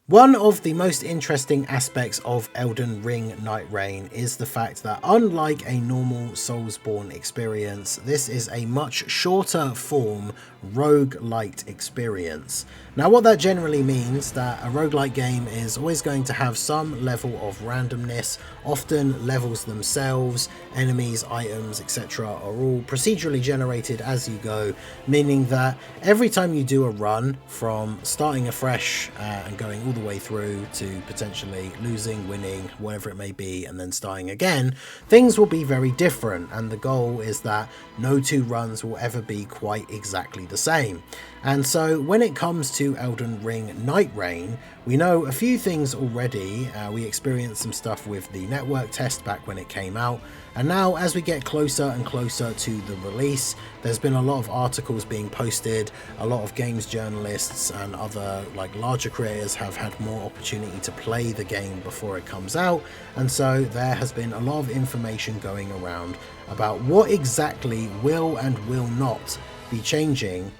One of the most interesting aspects of Elden Ring Nightreign is the fact that unlike a normal Soulsborne experience, this is a much shorter form roguelite experience. Now what that generally means that a roguelite game is always going to have some level of randomness, often levels themselves, enemies, items, etc. are all procedurally generated as you go, meaning that every time you do a run from starting afresh and going all the way through to potentially losing, winning, whatever it may be, and then starting again, things will be very different, and the goal is that no two runs will ever be quite exactly the same. And so when it comes to Elden Ring Nightreign, we know a few things already. We experienced some stuff with the network test back when it came out, and now as we get closer and closer to the release, there's been a lot of articles being posted, a lot of games journalists and other larger creators have had more opportunity to play the game before it comes out, and so there has been a lot of information going around about what exactly will and will not be changing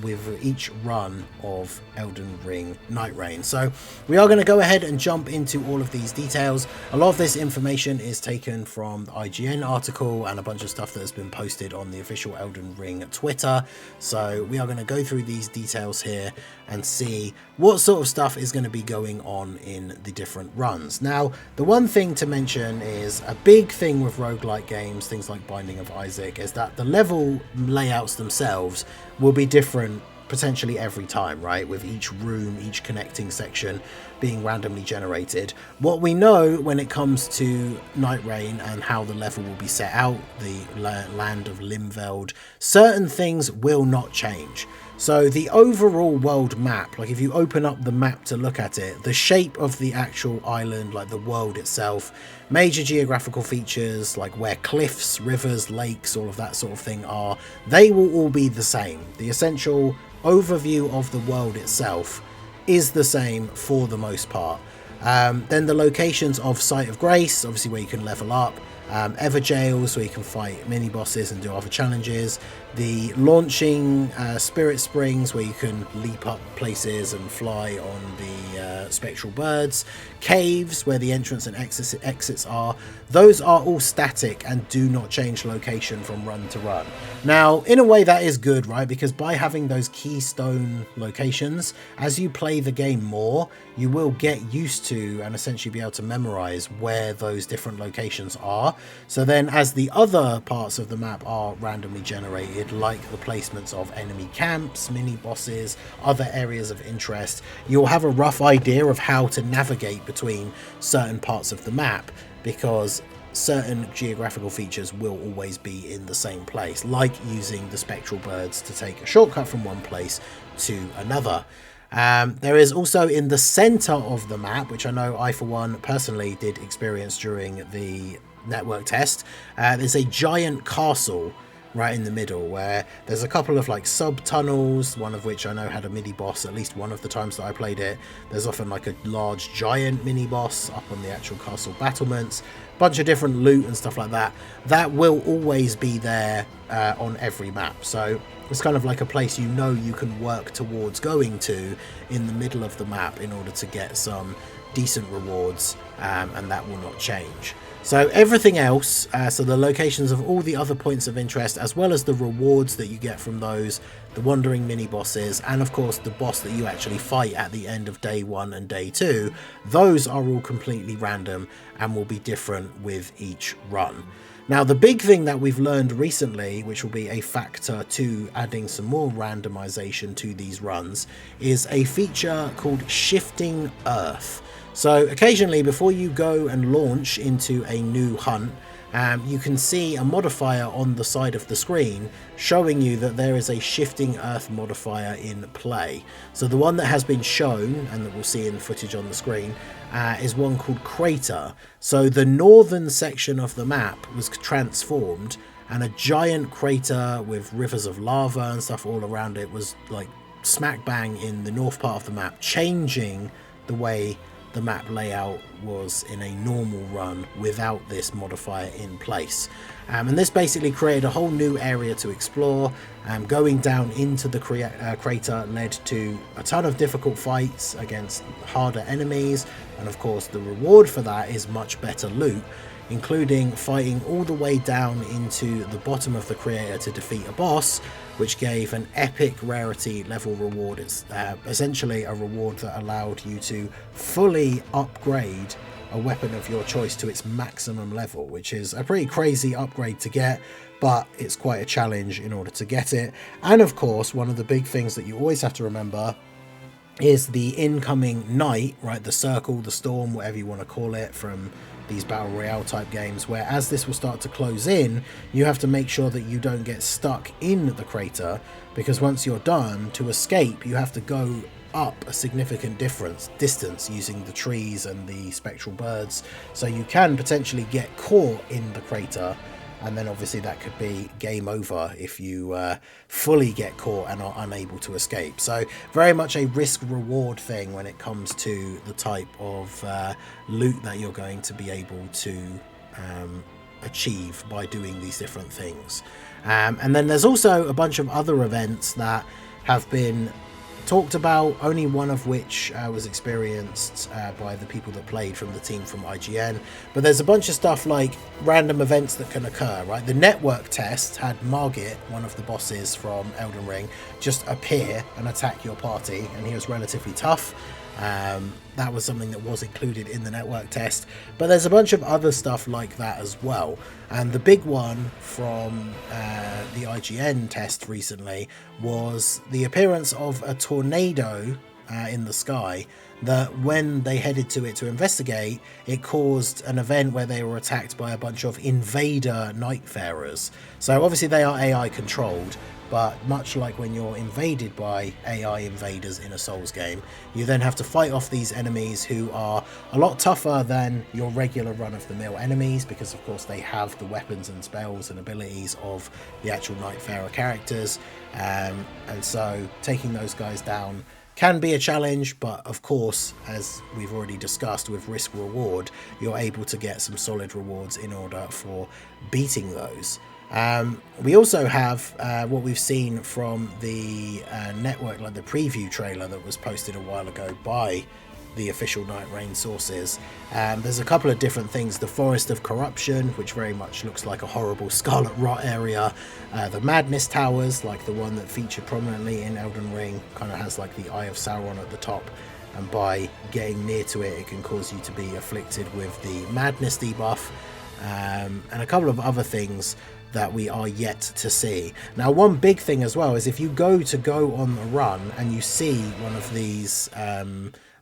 with each run of Elden Ring Nightreign. So we are going to go ahead and jump into all of these details. A lot of this information is taken from the IGN article and a bunch of stuff that has been posted on the official Elden Ring Twitter. So we are going to go through these details here and see what sort of stuff is going to be going on in the different runs. Now, the one thing to mention is a big thing with roguelike games, things like Binding of Isaac, is that the level layouts themselves will be different potentially every time, right? With each room, each connecting section being randomly generated. What we know when it comes to Nightreign and how the level will be set out, the land of Limveld, certain things will not change. So the overall world map, if you open up the map to look at it, the shape of the actual island, the world itself, major geographical features like where cliffs, rivers, lakes, all of that sort of thing are, they will all be the same. The essential overview of the world itself is the same for the most part. Then the locations of Site of Grace, obviously where you can level up, Everjails where you can fight mini bosses and do other challenges, the launching Spirit Springs where you can leap up places and fly on the spectral birds, caves where the entrance and exits are, those are all static and do not change location from run to run. Now, in a way that is good, right? Because by having those keystone locations, as you play the game more, you will get used to and essentially be able to memorize where those different locations are. So then as the other parts of the map are randomly generated, like the placements of enemy camps, mini bosses, other areas of interest, you'll have a rough idea of how to navigate between certain parts of the map, because certain geographical features will always be in the same place, like using the spectral birds to take a shortcut from one place to another. There is also in the center of the map, which I know I for one personally did experience during the network test, there's a giant castle right in the middle where there's a couple of sub tunnels, one of which I know had a mini boss at least one of the times that I played it. There's often a large giant mini boss up on the actual castle battlements, bunch of different loot and stuff like that. That will always be there on every map, so it's kind of like a place you can work towards going to in the middle of the map in order to get some decent rewards, and that will not change. So everything else, so the locations of all the other points of interest, as well as the rewards that you get from those, the wandering mini bosses, and of course the boss that you actually fight at the end of day 1 and day 2, those are all completely random and will be different with each run. Now, the big thing that we've learned recently, which will be a factor to adding some more randomization to these runs, is a feature called Shifting Earth. So occasionally before you go and launch into a new hunt, you can see a modifier on the side of the screen showing you that there is a Shifting Earth modifier in play. So the one that has been shown and that we'll see in footage on the screen is one called Crater. So the northern section of the map was transformed, and a giant crater with rivers of lava and stuff all around it was smack bang in the north part of the map, changing the way the map layout was in a normal run without this modifier in place. And this basically created a whole new area to explore. Going down into the crater led to a ton of difficult fights against harder enemies, and of course the reward for that is much better loot, including fighting all the way down into the bottom of the crater to defeat a boss, which gave an epic rarity level reward. It's essentially a reward that allowed you to fully upgrade a weapon of your choice to its maximum level, which is a pretty crazy upgrade to get, but it's quite a challenge in order to get it. And of course, one of the big things that you always have to remember is the incoming night, right? The circle, the storm, whatever you want to call it, from these battle royale type games, where as this will start to close in, you have to make sure that you don't get stuck in the crater, because once you're done, to escape you have to go up a significant distance using the trees and the spectral birds, so you can potentially get caught in the crater, and then obviously that could be game over if you fully get caught and are unable to escape. So very much a risk reward thing when it comes to the type of loot that you're going to be able to achieve by doing these different things. And then there's also a bunch of other events that have been talked about, only one of which was experienced by the people that played from the team from IGN, but there's a bunch of stuff like random events that can occur, right? The network test had Margit, one of the bosses from Elden Ring, just appear and attack your party, and he was relatively tough. That was something that was included in the network test, but there's a bunch of other stuff like that as well. And the big one from the IGN test recently was the appearance of a tornado in the sky, that when they headed to it to investigate, it caused an event where they were attacked by a bunch of invader Nightfarers. So obviously they are AI controlled, but much like when you're invaded by AI invaders in a Souls game, you then have to fight off these enemies who are a lot tougher than your regular run-of-the-mill enemies, because of course they have the weapons and spells and abilities of the actual Nightfarer characters, and so taking those guys down can be a challenge, but of course, as we've already discussed with risk reward, you're able to get some solid rewards in order for beating those. We also have what we've seen from the network, like the preview trailer that was posted a while ago by the official Nightreign sources. There's a couple of different things: the Forest of Corruption, which very much looks like a horrible Scarlet Rot area, the Madness Towers, like the one that featured prominently in Elden Ring, kind of has like the Eye of Sauron at the top, and by getting near to it, it can cause you to be afflicted with the Madness debuff, and a couple of other things that we are yet to see. Now, one big thing as well is if you go on the run and you see one of these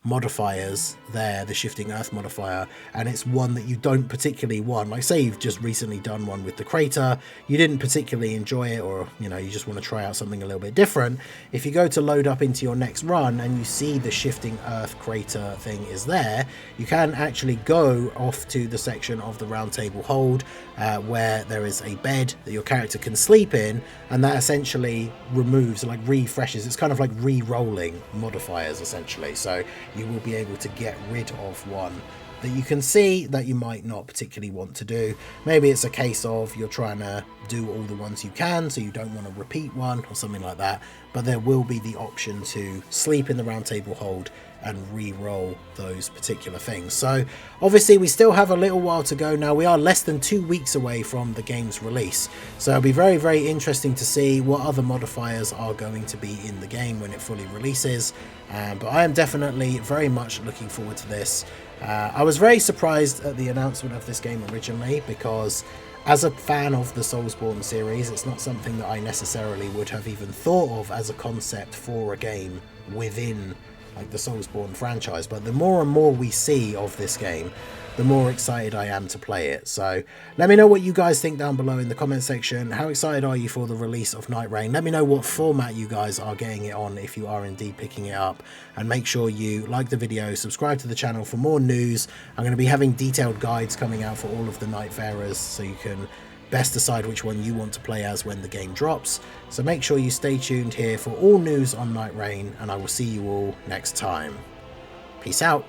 modifiers there, the Shifting Earth modifier, and it's one that you don't particularly want, like say you've just recently done one with the crater, you didn't particularly enjoy it, or you know, you just want to try out something a little bit different, if you go to load up into your next run and you see the Shifting Earth crater thing is there, you can actually go off to the section of the Round Table Hold where there is a bed that your character can sleep in, and that essentially removes, like refreshes, it's kind of like re-rolling modifiers essentially, so you will be able to get rid of one that you can see that you might not particularly want to do. Maybe it's a case of you're trying to do all the ones you can, so you don't want to repeat one or something like that, but there will be the option to sleep in the Round Table Hold and re-roll those particular things. So obviously we still have a little while to go now. We are less than 2 weeks away from the game's release, so it'll be very, very interesting to see what other modifiers are going to be in the game when it fully releases. But I am definitely very much looking forward to this. I was very surprised at the announcement of this game originally, because as a fan of the Soulsborne series, it's not something that I necessarily would have even thought of as a concept for a game within like the Soulsborne franchise, but the more and more we see of this game, the more excited I am to play it. So let me know what you guys think down below in the comment section. How excited are you for the release of Nightreign? Let me know what format you guys are getting it on if you are indeed picking it up, and make sure you like the video, subscribe to the channel for more news. I'm going to be having detailed guides coming out for all of the Nightfarers, so you can best decide which one you want to play as when the game drops. So make sure you stay tuned here for all news on Nightreign, and I will see you all next time. Peace out.